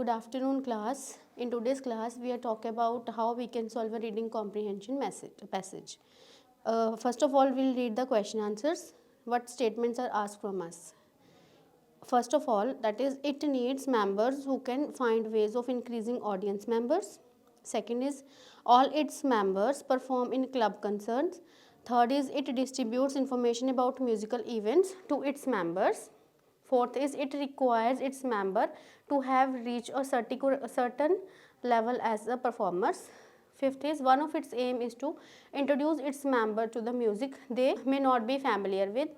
Good afternoon, class. In today's class, we are talking about how we can solve a reading comprehension passage. First of all, we'll read the question answers. What statements are asked from us? First of all, that is, it needs members who can find ways of increasing audience members. Second is, all its members perform in club concerts. Third is, it distributes information about musical events to its members. Fourth is, it requires its member to have reached a certain level as a performers. Fifth is, one of its aim is to introduce its member to the music they may not be familiar with.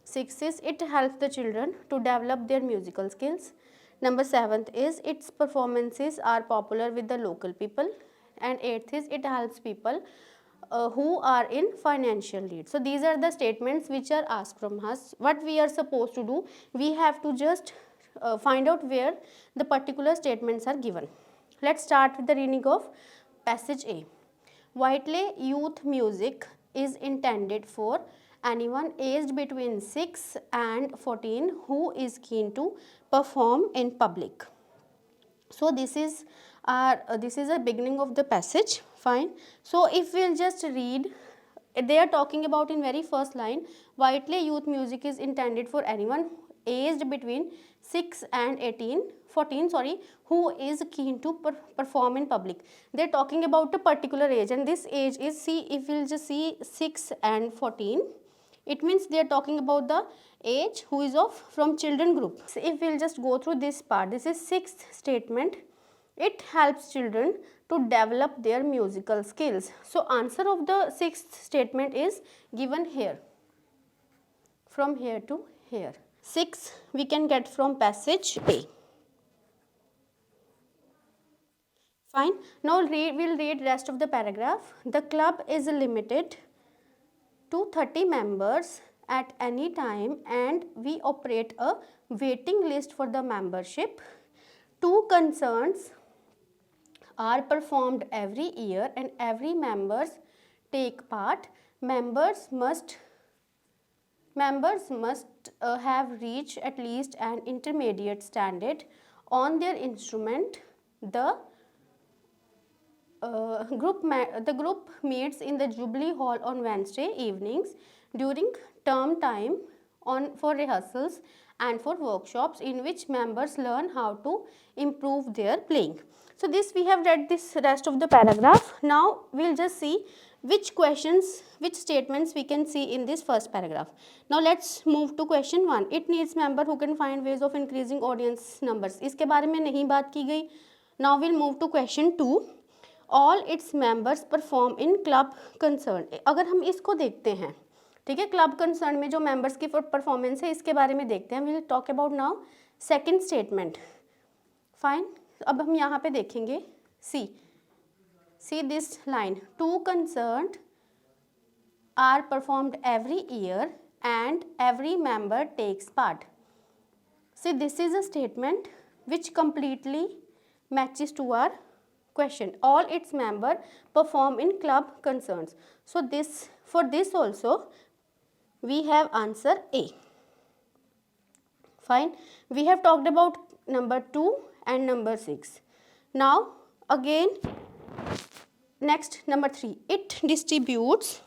Sixth is, it helps the children to develop their musical skills. Number seventh is, its performances are popular with the local people. And eighth is, it helps people who are in financial need. So these are the statements which are asked from us. What we are supposed to do, we have to just find out where the particular statements are given. Let's start with the reading of passage A. Whiteley Youth Music is intended for anyone aged between 6 and 14 who is keen to perform in public. So this is a beginning of the passage. Fine. So if we'll just read, they are talking about in very first line, Whiteley Youth Music is intended for anyone aged between 6 and 14 who is keen to perform in public. They're talking about a particular age, and this age is, see, if we'll just see 6 and 14, it means they are talking about the age who is of from children group. So if we'll just go through this part, this is sixth statement. It helps children to develop their musical skills. So answer of the sixth statement is given here, from here to here. 6 we can get from passage A. Fine. Now we'll read rest of the paragraph. The club is limited to 30 members at any time and we operate a waiting list for the membership. 2 concerts are performed every year and every members take part. Members must have reached at least an intermediate standard on their instrument. The group meets in the Jubilee Hall on Wednesday evenings during term time for rehearsals and for workshops in which members learn how to improve their playing. So this we have read this rest of the paragraph. Now we'll just see which statements we can see in this first paragraph. Now let's move to question 1. It needs member who can find ways of increasing audience numbers. इसके बारे में नहीं बात की गई. Now we'll move to question 2. All its members perform in club concern. अगर हम इसको देखते हैं, ठीक है, क्लब कंसर्न में जो मेंबर्स की परफॉर्मेंस है इसके बारे में देखते हैं. Will talk about now second statement. Fine. अब हम यहाँ पे देखेंगे, see this line, 2 concert are performed every year and every member takes part. See this is a statement which completely matches to our question. All its members perform in club concerts. So for this also we have answer A. Fine. We have talked about number 2 and number 6. Now again next number 3. It distributes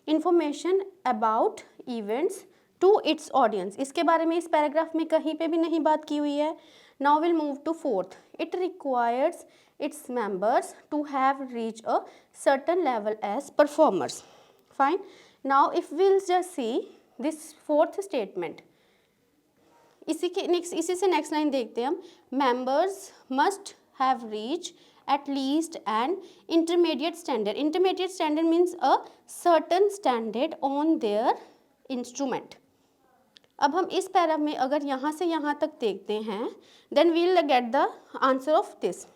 information about events to its audience. इसके बारे में इस paragraph में कहीं पे भी नहीं बात की हुई है. Now we'll move to 4th. It requires its members to have reached a certain level as performers. Fine. Now if we'll just see this 4th statement, इसी से next line देखते हैं हम. Members must have reached at least an intermediate standard. Intermediate standard means a certain standard on their instrument. अब हम इस para में अगर यहाँ से यहाँ तक देखते हैं, then we'll get the answer of this.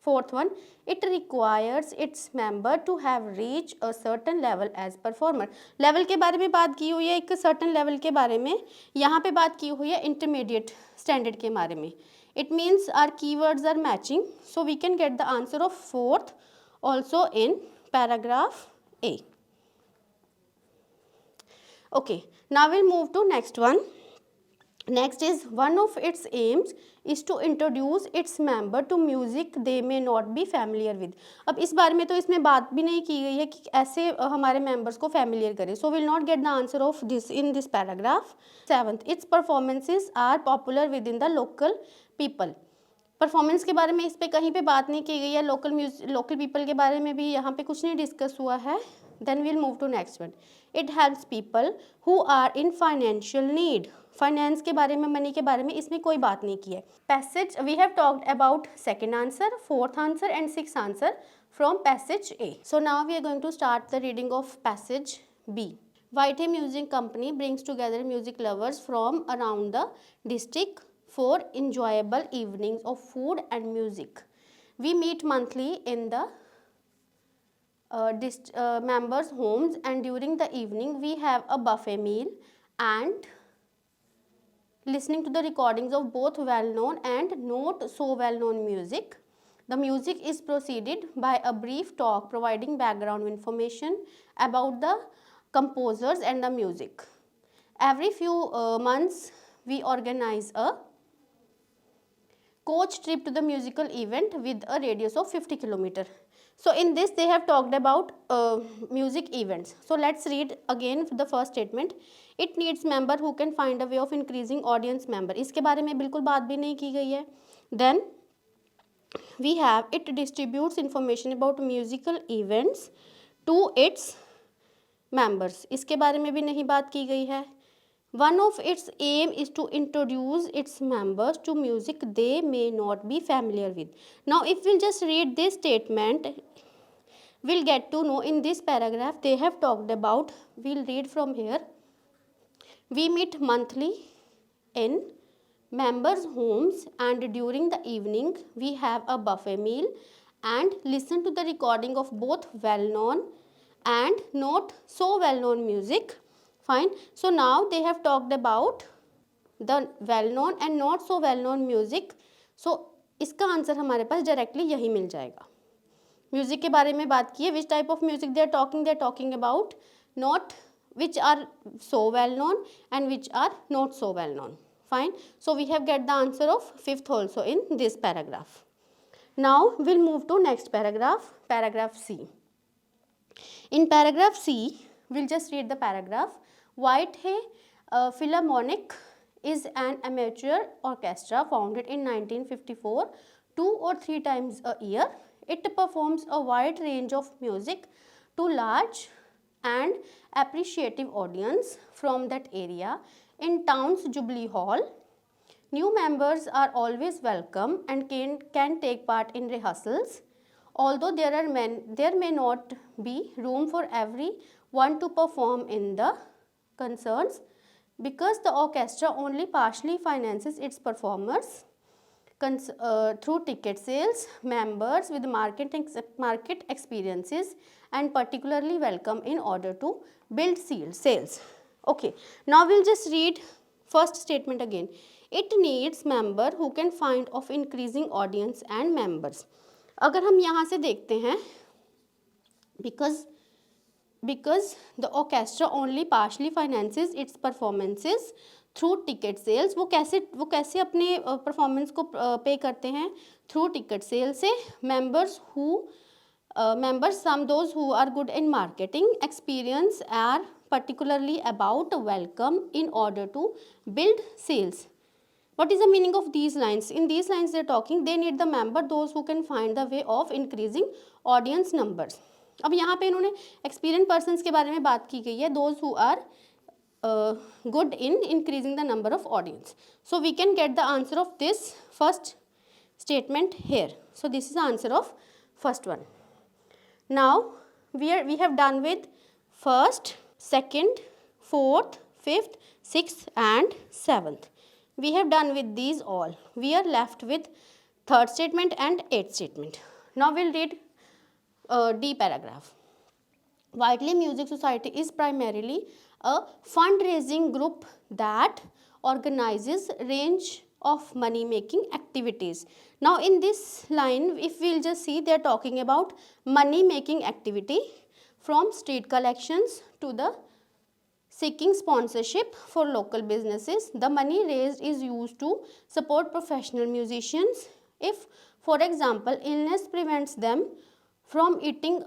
4th one, it requires its member to have reached a certain level as performer. Level के बारे में बात की हुई है, एक certain level के बारे में. यहाँ पे बात की हुई है intermediate standard के बारे में. It means our keywords are matching, so we can get the answer of 4th also in paragraph A. Okay, now we'll move to next one. Next is one of its aims is to introduce its member to music they may not be familiar with. अब इस बारे में तो इसमें बात भी नहीं की गई है कि ऐसे हमारे members को familiar करें. So we'll not get the answer of this in this paragraph. Seventh, its performances are popular within the local people. Performance के बारे में इस पे कहीं पे बात नहीं की गई है. लोकल पीपल के बारे में भी यहाँ पे कुछ नहीं डिस्कस हुआ है. Then we'll move to next one. It helps people who are in financial need. Finance के बारे में, मनी के बारे में इसमें कोई बात नहीं की है. Passage we have talked about second answer, fourth answer and six answer from passage A. So now we are going to start the reading of passage B. White Music Company brings together music lovers from around the district for enjoyable evenings of food and music. We meet monthly in the members' homes, and during the evening we have a buffet meal and listening to the recordings of both well-known and not so well-known music. The music is preceded by a brief talk providing background information about the composers and the music. Every few months we organize a coach trip to the musical event with a radius of 50 km. So in this they have talked about music events. So let's read again the first statement. It needs member who can find a way of increasing audience member. इसके बारे में बिल्कुल बात भी नहीं की गई है. Then we have it distributes information about musical events to its members. इसके बारे में भी नहीं बात की गई है. One of its aim is to introduce its members to music they may not be familiar with. Now if we'll just read this statement, we'll get to know in this paragraph they have talked about, we'll read from here. We meet monthly in members' homes, and during the evening we have a buffet meal and listen to the recording of both well-known and not so well-known music. Fine. So now they have talked about the well-known and not so well-known music. So इसका answer हमारे पास directly यही मिल जाएगा. Music के बारे में बात की है. Which type of music they are talking about not which are so well known and which are not so well known. Fine. So we have get the answer of fifth also in this paragraph. Now we'll move to next paragraph, paragraph C. In paragraph C, we'll just read the paragraph. Whitehay Philharmonic is an amateur orchestra founded in 1954, 2 or 3 times a year. It performs a wide range of music to large and appreciative audience from that area in town's Jubilee Hall. New members are always welcome and can take part in rehearsals. Although there may not be room for everyone to perform in the concerts, because the orchestra only partially finances its performers through ticket sales. Members with market experiences and particularly welcome in order to build sales. Okay, now we'll just read first statement again. It needs member who can find of increasing audience and members. अगर हम यहाँ से देखते हैं, because the orchestra only partially finances its performances through ticket sales. वो कैसे अपने performance को पे करते हैं? थ्रू टिकट सेल से. Some those who are good in marketing experience are particularly about welcome in order to build sales. What is the meaning of these lines? In these lines they are talking they need the member those who can find the way of increasing audience numbers. अब यहाँ पे इन्होंने experienced persons के बारे में बात की गई है, those who are good in increasing the number of audience. So we can get the answer of this first statement here. So this is the answer of first one. Now we have done with first, second, fourth, fifth, sixth and seventh. We have done with these all. We are left with third statement and eighth statement. Now we'll read D paragraph. Whiteley Music Society is primarily a fundraising group that organizes range of money making activities. Now in this line, if we'll just see, they are talking about money making activity from street collections to the seeking sponsorship for local businesses. The money raised is used to support professional musicians if, for example, illness prevents them from earning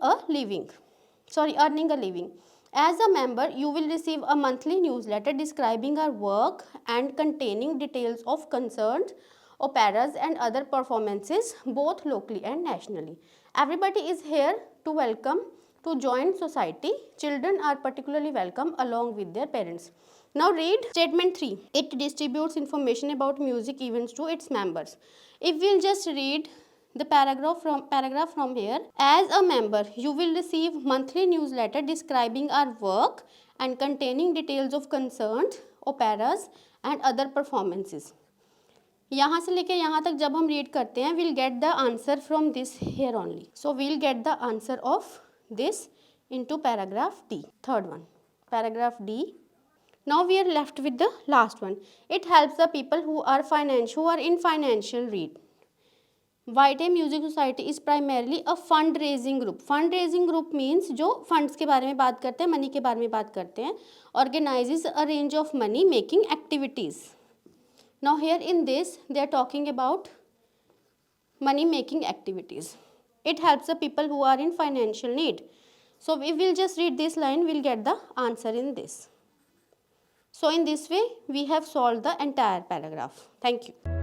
a living. As a member, you will receive a monthly newsletter describing our work and containing details of concerts, operas and other performances both locally and nationally. Everybody is here to welcome to join society. Children are particularly welcome along with their parents. Now read statement 3. It distributes information about music events to its members. If we'll just read the paragraph from here. As a member, you will receive monthly newsletter describing our work and containing details of concerts, operas and other performances. यहाँ से लेके यहाँ तक जब हम read करते हैं, we'll get the answer from this here only. So we'll get the answer of this into paragraph D. Third one, paragraph D. Now we are left with the last one. It helps the people who are in financial need. White Music Society is primarily a fundraising group. Fundraising group means जो funds के बारे में बात करते हैं, money के बारे में बात करते हैं. Organizes a range of money making activities. Now here in this they are talking about money making activities. It helps the people who are in financial need. So if we'll just read this line, we'll get the answer in this. So in this way we have solved the entire paragraph. Thank you.